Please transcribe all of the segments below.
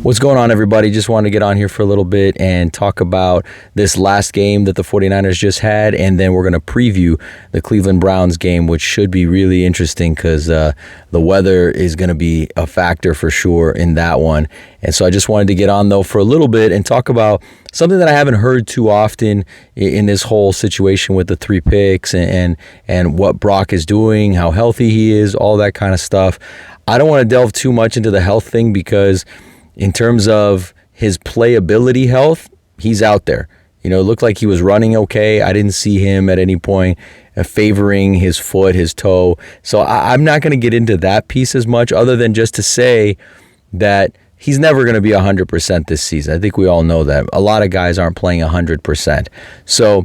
What's going on, everybody? Just wanted to get on here for a little bit and talk about this last game that the 49ers just had, and then we're going to preview the Cleveland Browns game, which should be really interesting because the weather is going to be a factor for sure in that one. And so I just wanted to get on, though, for a little bit and talk about something that I haven't heard too often in this whole situation with the 3 picks and what Brock is doing, how healthy he is, all that kind of stuff. I don't want to delve too much into the health thing because in terms of his playability health, he's out there. You know, it looked like he was running okay. I didn't see him at any point favoring his foot, his toe. So I'm not going to get into that piece as much other than just to say that he's never going to be 100% this season. I think we all know that. A lot of guys aren't playing 100%. So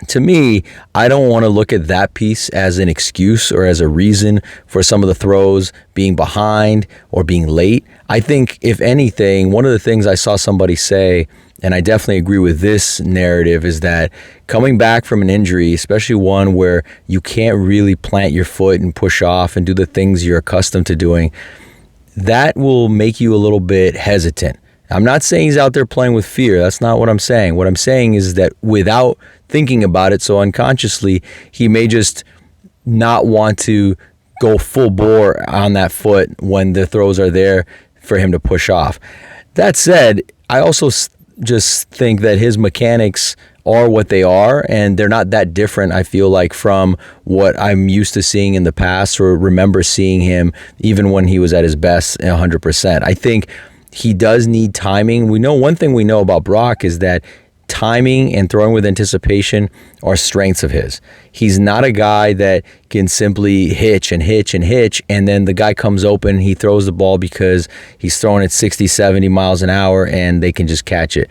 to me, I don't want to look at that piece as an excuse or as a reason for some of the throws being behind or being late. I think, if anything, one of the things I saw somebody say, and I definitely agree with this narrative, is that coming back from an injury, especially one where you can't really plant your foot and push off and do the things you're accustomed to doing, that will make you a little bit hesitant. I'm not saying he's out there playing with fear. That's not what I'm saying. What I'm saying is that without thinking about it so unconsciously, he may just not want to go full bore on that foot when the throws are there for him to push off. That said, I also just think that his mechanics are what they are, and they're not that different, I feel like, from what I'm used to seeing in the past or remember seeing him even when he was at his best 100%. I think he does need timing. We know one thing we know about Brock is that timing and throwing with anticipation are strengths of his. He's not a guy that can simply hitch, and then the guy comes open, he throws the ball because he's throwing it 60, 70 miles an hour and they can just catch it.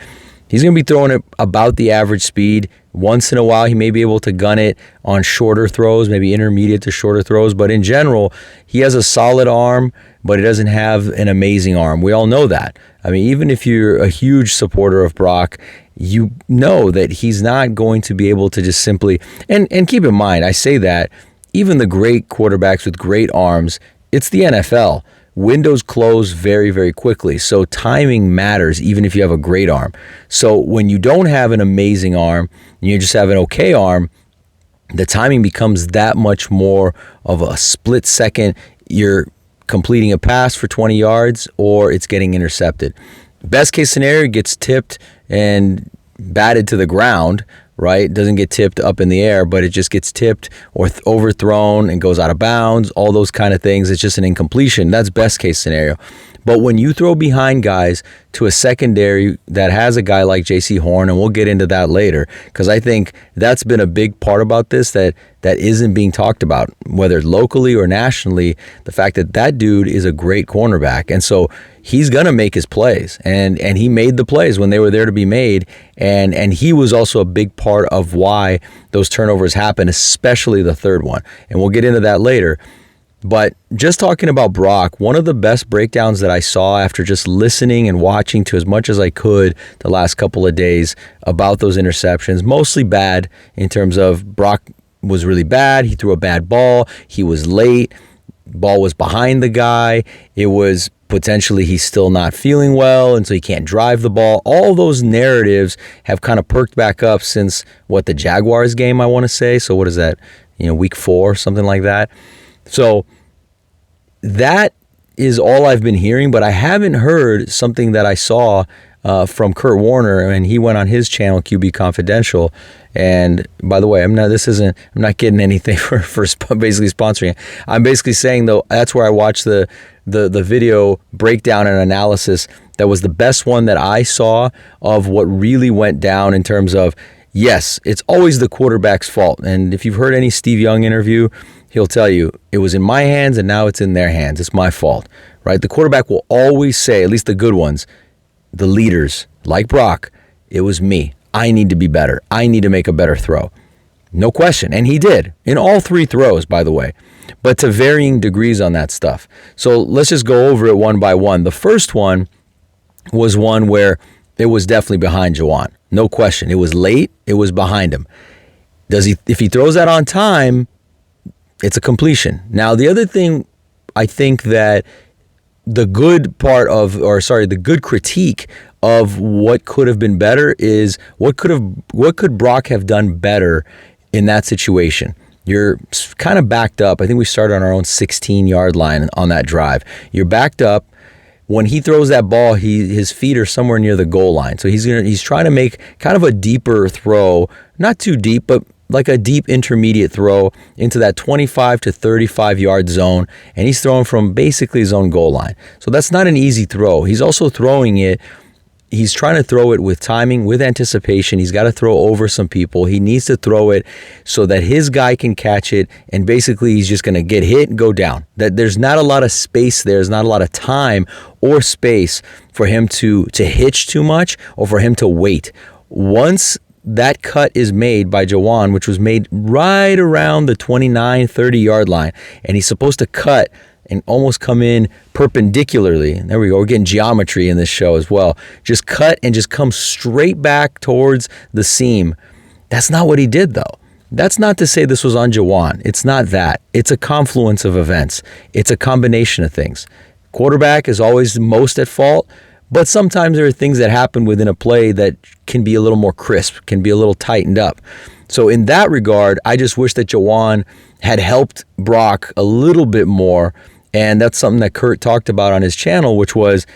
He's going to be throwing it about the average speed. Once in a while, he may be able to gun it on shorter throws, maybe intermediate to shorter throws. But in general, he has a solid arm, but he doesn't have an amazing arm. We all know that. I mean, even if you're a huge supporter of Brock, you know that he's not going to be able to just simply, and keep in mind, I say that, even the great quarterbacks with great arms, it's the NFL. Windows close very, very quickly. So timing matters even if you have a great arm. So when you don't have an amazing arm, and you just have an okay arm, the timing becomes that much more of a split second. You're completing a pass for 20 yards or it's getting intercepted. Best case scenario, gets tipped and batted to the ground, right? It doesn't get tipped up in the air, but it just gets tipped or overthrown and goes out of bounds, all those kind of things. It's just an incompletion. That's best case scenario. But when you throw behind guys to a secondary that has a guy like J.C. Horn, and we'll get into that later, because I think that's been a big part about this that isn't being talked about, whether locally or nationally, the fact that that dude is a great cornerback. And so he's going to make his plays, and he made the plays when they were there to be made, and he was also a big part of why those turnovers happened, especially the third one. And we'll get into that later. But just talking about Brock, one of the best breakdowns that I saw after just listening and watching to as much as I could the last couple of days about those interceptions, mostly bad in terms of Brock was really bad. He threw a bad ball. He was late. Ball was behind the guy. It was potentially he's still not feeling well, and so he can't drive the ball. All those narratives have kind of perked back up since, the Jaguars game, I want to say. So what is that? Week 4, something like that. So that is all I've been hearing, but I haven't heard something that I saw from Kurt Warner, and he went on his channel, QB Confidential. And by the way, I'm not getting anything for basically sponsoring it. I'm basically saying, though, that's where I watched the video breakdown and analysis. That was the best one that I saw of what really went down in terms of, yes, it's always the quarterback's fault. And if you've heard any Steve Young interview, he'll tell you, it was in my hands and now it's in their hands. It's my fault, right? The quarterback will always say, at least the good ones, the leaders, like Brock, it was me. I need to be better. I need to make a better throw. No question. And he did in all 3 throws, by the way, but to varying degrees on that stuff. So let's just go over it one by one. The first one was one where it was definitely behind Juwan. No question. It was late. It was behind him. If he throws that on time, it's a completion. Now, the other thing I think that the good part of, or sorry, the good critique of what could have been better is what could Brock have done better in that situation? You're kind of backed up. I think we started on our own 16-yard line on that drive. You're backed up. When he throws that ball, his feet are somewhere near the goal line. So he's trying to make kind of a deeper throw, not too deep, but like a deep intermediate throw into that 25 to 35 yard zone, and he's throwing from basically his own goal line. So that's not an easy throw. He's also throwing it. He's trying to throw it with timing, with anticipation. He's got to throw over some people. He needs to throw it so that his guy can catch it, and basically he's just going to get hit and go down. That there's not a lot of space there. There's not a lot of time or space for him to hitch too much or for him to wait. Once that cut is made by Jawan, which was made right around the 29, 30 yard line, and he's supposed to cut and almost come in perpendicularly. There we go. We're getting geometry in this show as well. Just cut and just come straight back towards the seam. That's not what he did, though. That's not to say this was on Jawan. It's not that. It's a confluence of events. It's a combination of things. Quarterback is always the most at fault, but sometimes there are things that happen within a play that can be a little more crisp, can be a little tightened up. So in that regard, I just wish that Jawan had helped Brock a little bit more. And that's something that Kurt talked about on his channel, which was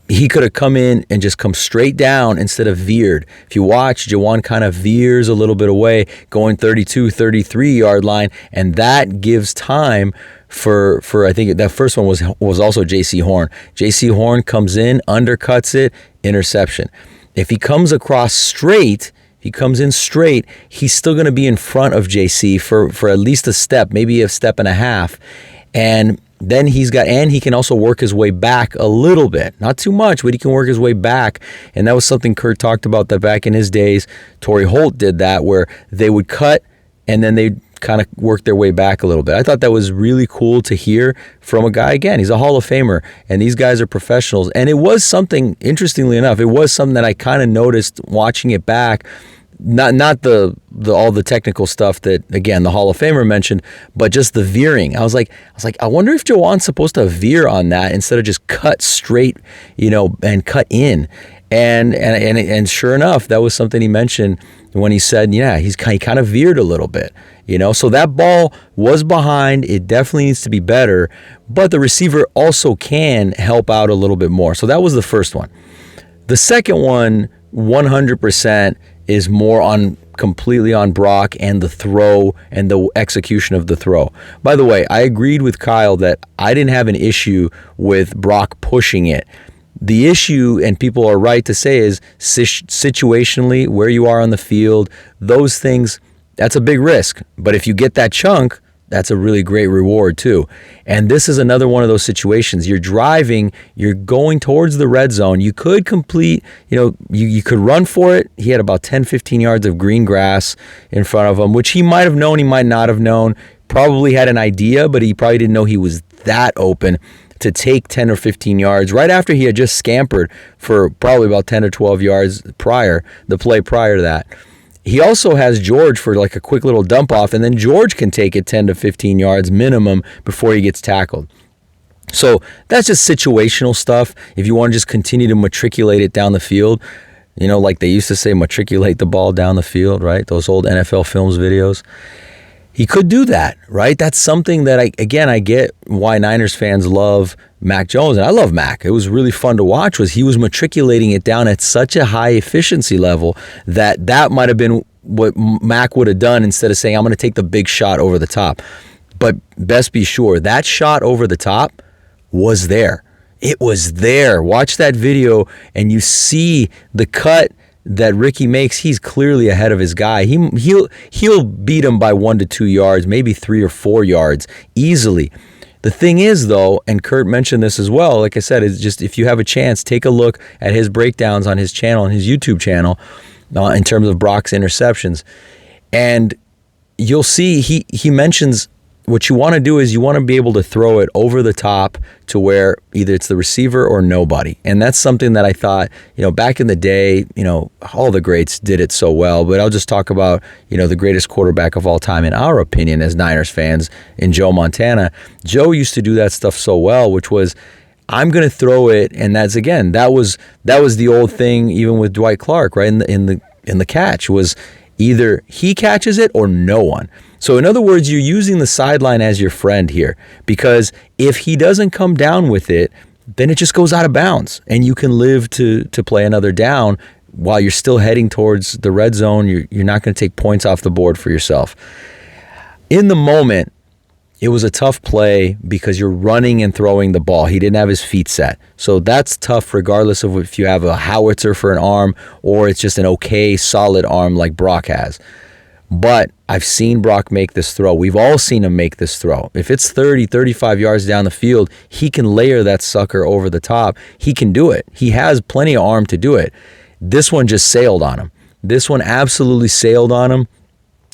he could have come in and just come straight down instead of veered. If you watch, Jawan kind of veers a little bit away, going 32, 33 yard line, and that gives time for I think that first one was also J.C. Horn. J.C. Horn comes in, undercuts it, interception. If he comes across straight, he comes in straight, he's still going to be in front of JC for at least a step, maybe a step and a half. And then he can also work his way back a little bit. Not too much, but he can work his way back. And that was something Kurt talked about, that back in his days, Torrey Holt did that, where they would cut and then they'd kind of work their way back a little bit. I thought that was really cool to hear from a guy. Again, he's a Hall of Famer, and these guys are professionals. And it was something, interestingly enough, it was something that I kind of noticed watching it back. Not the all the technical stuff that, again, the Hall of Famer mentioned, but just the veering. I was like, I wonder if Jawan's supposed to veer on that instead of just cut straight, and cut in. And sure enough, that was something he mentioned when he said, yeah, he kind of veered a little bit, So that ball was behind. It definitely needs to be better, but the receiver also can help out a little bit more. So that was the first one. The second one, 100%, is more completely on Brock and the throw and the execution of the throw. By the way, I agreed with Kyle that I didn't have an issue with Brock pushing it. The issue, and people are right to say, is situationally, where you are on the field, those things, that's a big risk. But if you get that chunk, that's a really great reward too. And this is another one of those situations. You're driving, you're going towards the red zone. You could complete, you could run for it. He had about 10, 15 yards of green grass in front of him, which he might have known, he might not have known. Probably had an idea, but he probably didn't know he was that open to take 10 or 15 yards right after he had just scampered for probably about 10 or 12 yards the play prior to that. He also has George for like a quick little dump off, and then George can take it 10 to 15 yards minimum before he gets tackled. So that's just situational stuff. If you want to just continue to matriculate it down the field, like they used to say, matriculate the ball down the field, right? Those old NFL Films videos. He could do that, right? That's something that, I get why Niners fans love Mac Jones, and I love Mac. It was really fun to watch. He was matriculating it down at such a high efficiency level that might have been what Mac would have done instead of saying, I'm going to take the big shot over the top. But best be sure, that shot over the top was there. It was there. Watch that video, and you see the cut that Ricky makes. He's clearly ahead of his guy. He'll beat him by 1 to 2 yards, maybe 3 or 4 yards easily. The thing is, though, and Kurt mentioned this as well, like I said, is just if you have a chance, take a look at his breakdowns on his channel, on his YouTube channel, in terms of Brock's interceptions. And you'll see he mentions what you want to do is you want to be able to throw it over the top to where either it's the receiver or nobody. And that's something that I thought, back in the day, all the greats did it so well. But I'll just talk about, the greatest quarterback of all time, in our opinion, as Niners fans, in Joe Montana. Joe used to do that stuff so well, which was, I'm going to throw it. And that's, again, that was the old thing, even with Dwight Clark, right? In the catch was either he catches it or no one. So in other words, you're using the sideline as your friend here, because if he doesn't come down with it, then it just goes out of bounds and you can live to play another down while you're still heading towards the red zone. You're not going to take points off the board for yourself. In the moment, it was a tough play because you're running and throwing the ball. He didn't have his feet set. So that's tough regardless of if you have a howitzer for an arm or it's just an okay, solid arm like Brock has. But I've seen Brock make this throw. We've all seen him make this throw. If it's 30, 35 yards down the field, he can layer that sucker over the top. He can do it. He has plenty of arm to do it. This one just sailed on him. This one absolutely sailed on him.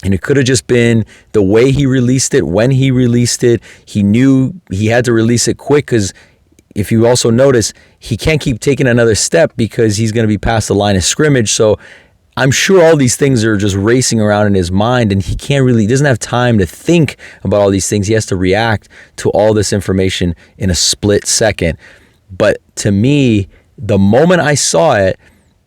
And it could have just been the way he released it, when he released it. He knew he had to release it quick because if you also notice, he can't keep taking another step because he's going to be past the line of scrimmage. So I'm sure all these things are just racing around in his mind, and he doesn't have time to think about all these things. He has to react to all this information in a split second. But to me, the moment I saw it,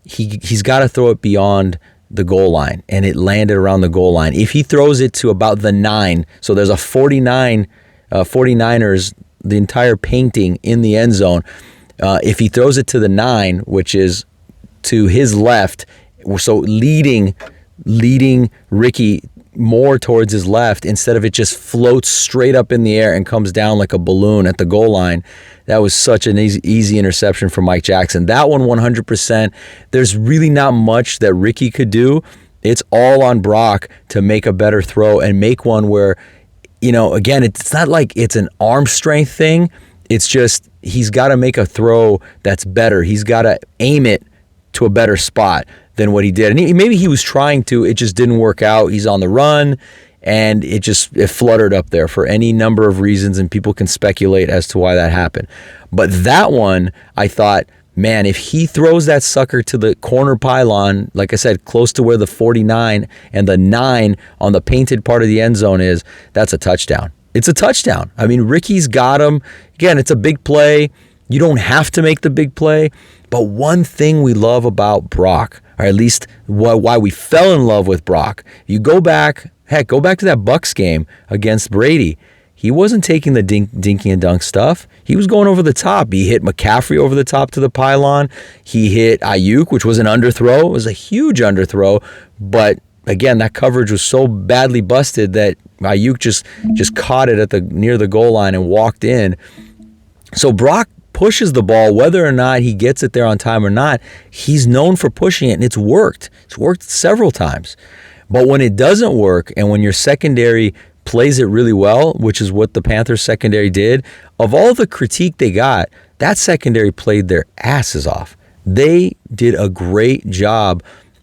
he's got to throw it beyond the goal line, and it landed around the goal line. If he throws it to about the 9, so there's a 49ers, the entire painting in the end zone. If he throws it to the 9, which is to his left, so leading Ricky more towards his left, instead of it just floats straight up in the air and comes down like a balloon at the goal line. That was such an easy interception from Mike Jackson. That one 100%. There's really not much that Ricky could do. It's all on Brock to make a better throw and make one where, again, it's not like it's an arm strength thing. It's just he's got to make a throw that's better. He's got to aim it to a better spot than what he did. And maybe he was trying to, it just didn't work out. He's on the run, and it fluttered up there for any number of reasons, and people can speculate as to why that happened. But that one, I thought, man, if he throws that sucker to the corner pylon, like I said, close to where the 49 and the 9 on the painted part of the end zone is, that's a touchdown. It's a touchdown. I mean, Ricky's got him. Again, it's a big play. You don't have to make the big play. But one thing we love about Brock, or at least why we fell in love with Brock, you go back to that Bucks game against Brady. He wasn't taking the dinky and dunk stuff. He was going over the top. He hit McCaffrey over the top to the pylon. He hit Ayuk, which was an underthrow. It was a huge underthrow. But again, that coverage was so badly busted that Ayuk just caught it near the goal line and walked in. So Brock pushes the ball, whether or not he gets it there on time or not. He's known for pushing it, and it's worked. It's worked several times. But when it doesn't work, and when your secondary plays it really well, which is what the Panthers secondary did, of all the critique they got, that secondary played their asses off. They did a great job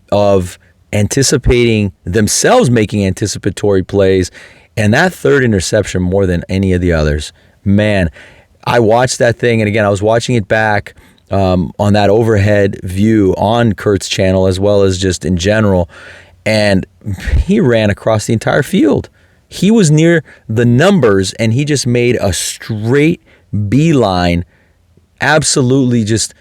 of anticipating themselves, making anticipatory plays, and that third interception more than any of the others. Man, I watched that thing, and again, I was watching it back on that overhead view on Kurt's channel, as well as just in general, and he ran across the entire field. He was near the numbers, and he just made a straight beeline, absolutely just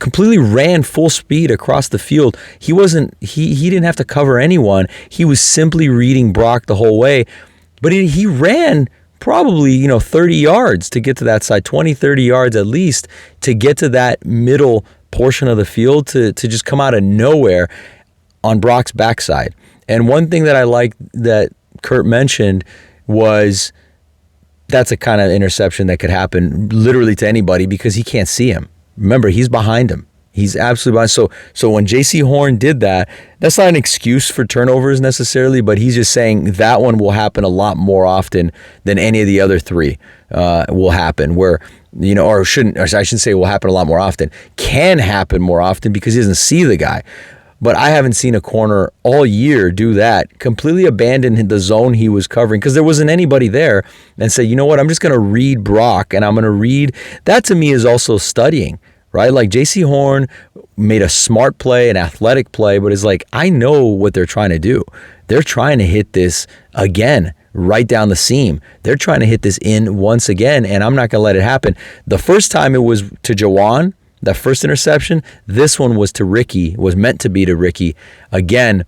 completely ran full speed across the field. He didn't have to cover anyone. He was simply reading Brock the whole way, but he ran probably 30 yards to get to that side, 20, 30 yards at least to get to that middle portion of the field to just come out of nowhere on Brock's backside. And one thing that I like that Kurt mentioned was that's a kind of interception that could happen literally to anybody because he can't see him. Remember, he's behind him. He's absolutely behind. So when J.C. Horn did that, that's not an excuse for turnovers necessarily, but he's just saying that one will happen a lot more often than any of the other three will happen. Where, or I shouldn't say will happen a lot more often, can happen more often because he doesn't see the guy. But I haven't seen a corner all year do that, completely abandon the zone he was covering because there wasn't anybody there, and say, you know what, I'm just going to read Brock, and I'm going to read. That to me is also studying, right? Like J.C. Horn made a smart play, an athletic play, but it's like, I know what they're trying to do. They're trying to hit this again, right down the seam. They're trying to hit this in once again, and I'm not going to let it happen. The first time it was to Jawan, that first interception. This one was to Ricky, was meant to be to Ricky. Again,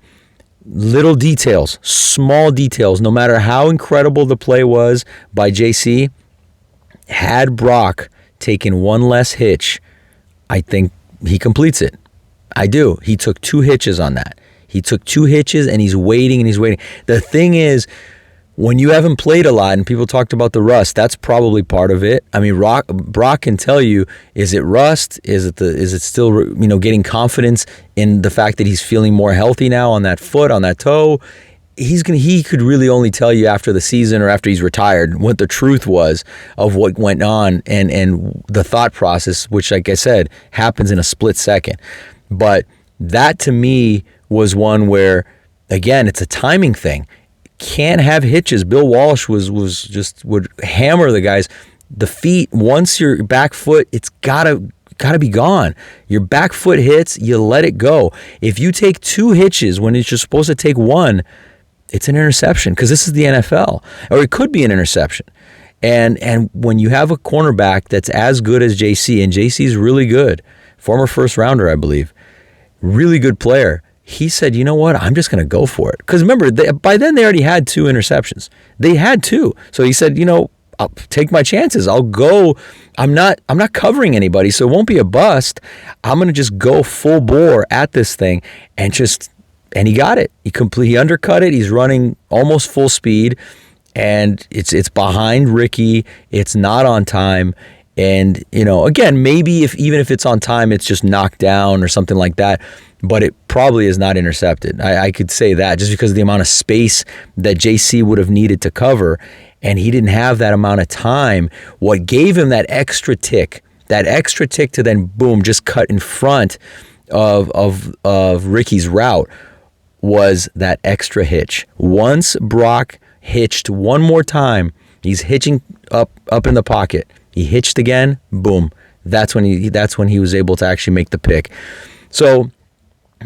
little details, small details, no matter how incredible the play was by JC, had Brock taken one less hitch, I think he completes it. I do. He took 2 hitches on that. He took 2 hitches, and he's waiting and he's waiting. The thing is, when you haven't played a lot, and people talked about the rust, that's probably part of it. I mean, Brock can tell you, is it rust? Is it still, getting confidence in the fact that he's feeling more healthy now on that foot, on that toe? He could really only tell you after the season or after he's retired what the truth was of what went on and the thought process, which, like I said, happens in a split second. But that to me was one where, again, it's a timing thing. Can't have hitches. Bill Walsh would hammer the guys. The feet, once your back foot, it's gotta be gone. Your back foot hits, you let it go. If you take 2 hitches when it's just supposed to take 1, it's an interception, because this is the NFL, or it could be an interception. And when you have a cornerback that's as good as JC, and JC's really good, former first rounder, I believe, really good player. He said, you know what, I'm just going to go for it. Because remember, by then they already had 2 interceptions. They had 2. So he said, I'll take my chances. I'll go. I'm not covering anybody, so it won't be a bust. I'm going to just go full bore at this thing, and he got it. He undercut it. He's running almost full speed, and it's behind Ricky. It's not on time. And, again, maybe even if it's on time, it's just knocked down or something like that. But it probably is not intercepted. I could say that just because of the amount of space that JC would have needed to cover, and he didn't have that amount of time. What gave him that extra tick to then, boom, just cut in front of Ricky's route was that extra hitch. Once Brock hitched one more time, he's hitching up in the pocket. He hitched again, boom. That's when he was able to actually make the pick. So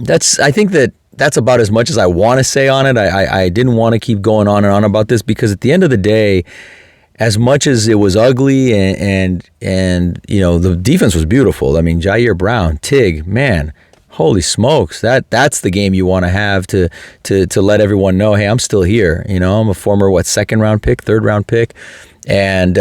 I think that's about as much as I want to say on it. I didn't want to keep going on and on about this, because at the end of the day, as much as it was ugly and the defense was beautiful. I mean, Jair Brown, Tig, man, holy smokes, that's the game you want to have to let everyone know, hey, I'm still here. I'm a former second round pick, third round pick, and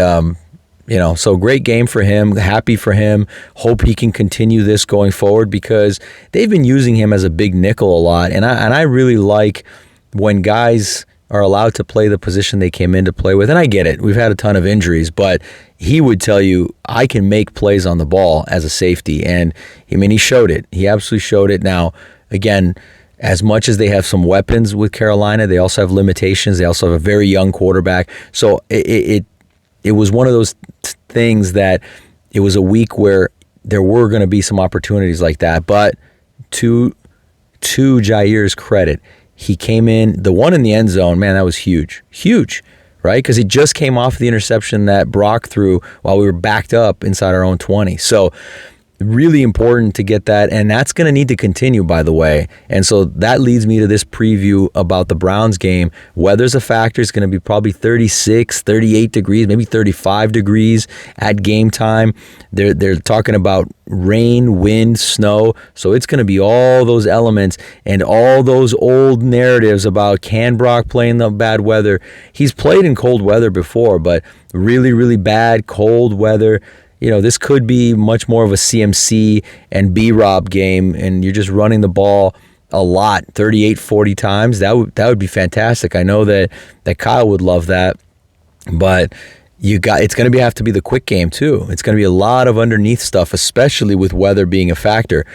so great game for him. Happy for him. Hope he can continue this going forward, because they've been using him as a big nickel a lot. And I really like when guys are allowed to play the position they came in to play with. And I get it. We've had a ton of injuries, but he would tell you, I can make plays on the ball as a safety. And he showed it. He absolutely showed it. Now, again, as much as they have some weapons with Carolina, they also have limitations. They also have a very young quarterback. So it was one of those things that it was a week where there were going to be some opportunities like that. But to Jair's credit, he came in, the one in the end zone, man, that was huge, right? Because he just came off the interception that Brock threw while we were backed up inside our own 20. So really important to get that, and that's going to need to continue, by the way. And so that leads me to this preview about the Browns game. Weather's a factor. It's going to be probably 36, 38 degrees, maybe 35 degrees at game time. They're talking about rain, wind, snow. So it's going to be all those elements and all those old narratives about, can Brock play in the bad weather? He's played in cold weather before, but really, really bad cold weather. This could be much more of a CMC and B-Rob game, and you're just running the ball a lot, 38, 40 times. That would be fantastic. I know that Kyle would love that, but it's going to have to be the quick game too. It's going to be a lot of underneath stuff, especially with weather being a factor.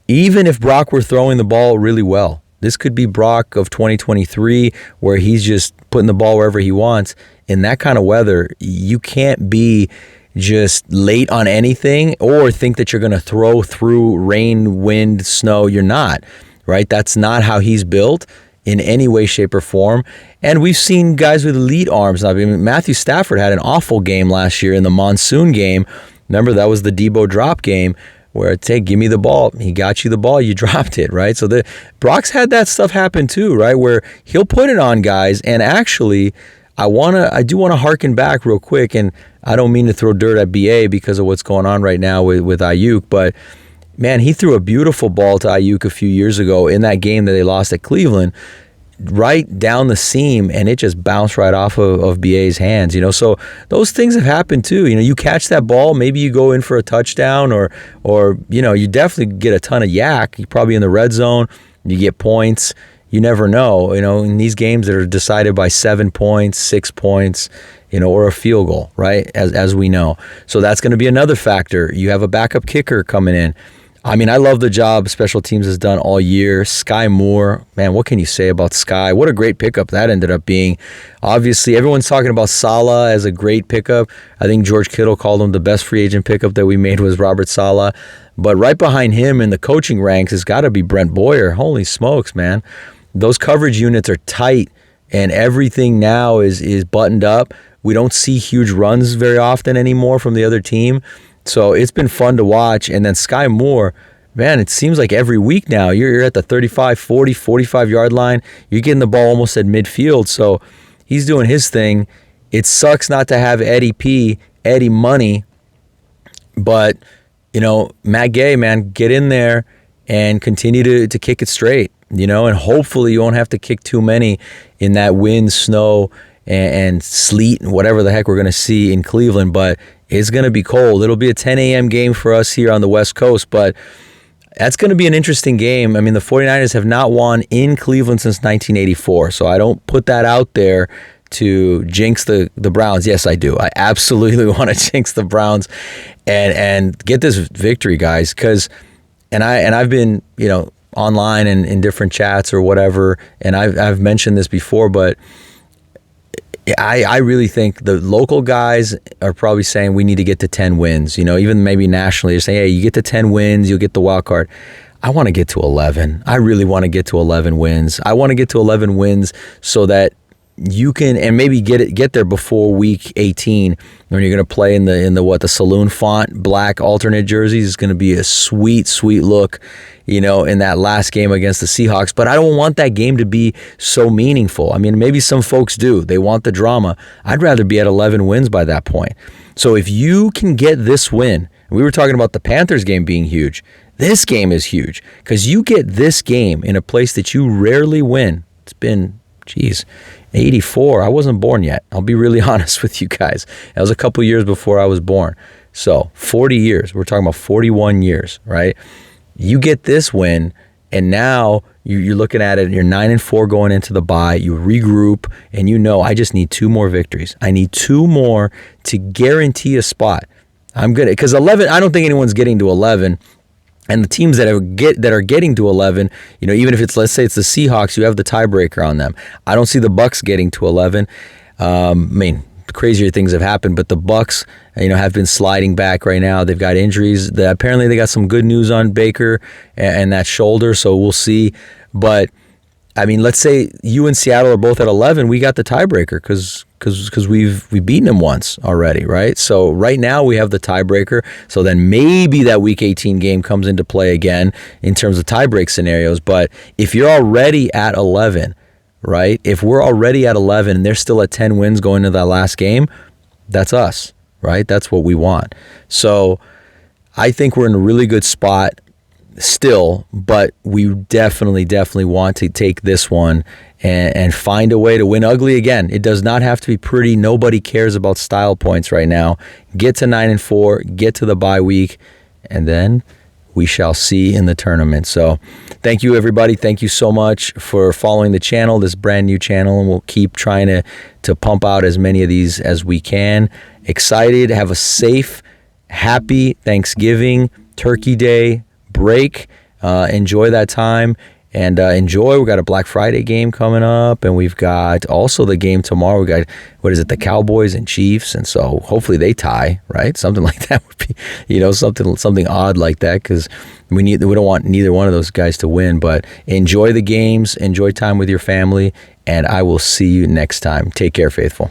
Even if Brock were throwing the ball really well, this could be Brock of 2023, where he's just putting the ball wherever he wants. In that kind of weather, you can't be just late on anything or think that you're going to throw through rain, wind, snow. You're not. right? That's not how he's built in any way, shape, or form. And we've seen guys with elite arms. I mean, Matthew Stafford had an awful game last year in the monsoon game. Remember, that was the Debo drop game where it's, hey, give me the ball. He got you the ball, you dropped it, right? So Brock's had that stuff happen too, right? Where he'll put it on guys. And actually, I do want to harken back real quick, and I don't mean to throw dirt at BA because of what's going on right now with Ayuk, but man, he threw a beautiful ball to Ayuk a few years ago in that game that they lost at Cleveland, right down the seam, and it just bounced right off of BA's hands, So those things have happened too. You catch that ball, maybe you go in for a touchdown, or you definitely get a ton of yak. You're probably in the red zone, you get points. You never know, in these games that are decided by 7 points, 6 points, or a field goal, right? As we know. So that's going to be another factor. You have a backup kicker coming in. I mean, I love the job special teams has done all year. Sky Moore, man, what can you say about Sky? What a great pickup that ended up being. Obviously, everyone's talking about Saleh as a great pickup. I think George Kittle called him the best free agent pickup that we made was Robert Saleh. But right behind him in the coaching ranks has got to be Brent Boyer. Holy smokes, man. Those coverage units are tight, and everything now is buttoned up. We don't see huge runs very often anymore from the other team. So it's been fun to watch. And then Sky Moore, man, it seems like every week now you're at the 35, 40, 45-yard line. You're getting the ball almost at midfield. So he's doing his thing. It sucks not to have Eddie Money. But, Matt Gay, man, get in there and continue to kick it straight. And hopefully you won't have to kick too many in that wind, snow, and sleet, and whatever the heck we're going to see in Cleveland. But it's going to be cold. It'll be a 10 a.m. game for us here on the West Coast, but that's going to be an interesting game. I mean, the 49ers have not won in Cleveland since 1984, so I don't put that out there to jinx the Browns. Yes, I do. I absolutely want to jinx the Browns and get this victory, guys, because I've been, online and in different chats or whatever, and I've mentioned this before, but I really think the local guys are probably saying we need to get to 10 wins, even maybe nationally. They're saying, hey, you get to 10 wins, you'll get the wild card. I want to get to 11. I really want to get to 11 wins. I want to get to 11 wins so that you can, and maybe get there before week 18 when you're going to play in the saloon font black alternate jerseys. It's going to be a sweet look, in that last game against the Seahawks. But I don't want that game to be so meaningful. I mean, maybe some folks do. They want the drama. I'd rather be at 11 wins by that point. So if you can get this win, we were talking about the Panthers game being huge. This game is huge because you get this game in a place that you rarely win. It's been, 84. I wasn't born yet. I'll be really honest with you guys. That was a couple years before I was born. So 40 years. We're talking about 41 years, right? You get this win, and now you're looking at it, and you're 9-4 going into the bye. You regroup, and I just need 2 more victories. I need 2 more to guarantee a spot. I'm good. Because 11, I don't think anyone's getting to 11. And the teams that are getting to 11, even if it's, let's say it's the Seahawks, you have the tiebreaker on them. I don't see the Bucks getting to 11. Crazier things have happened, but the Bucks, have been sliding back right now. They've got injuries. Apparently they got some good news on Baker and that shoulder, so we'll see. But I mean, let's say you and Seattle are both at 11. We got the tiebreaker because we've beaten them once already, right? So right now we have the tiebreaker. So then maybe that Week 18 game comes into play again in terms of tiebreak scenarios. But if you're already at 11, right? If we're already at 11 and they're still at 10 wins going into that last game, that's us, right? That's what we want. So I think we're in a really good spot still, but we definitely want to take this one and find a way to win ugly again. It does not have to be pretty. Nobody cares about style points right now. Get to 9-4, get to the bye week, and then we shall see in the tournament. So thank you, everybody. Thank you so much for following the channel, this brand new channel, and we'll keep trying to pump out as many of these as we can. Excited. Have a safe, happy Thanksgiving, Turkey Day break. Enjoy that time. And enjoy. We got a Black Friday game coming up, and we've got also the game tomorrow. We got, what is it, the Cowboys and Chiefs, and so hopefully they tie, right? Something like that would be, something odd like that, because we don't want neither one of those guys to win. But enjoy the games, enjoy time with your family, and I will see you next time. Take care, faithful.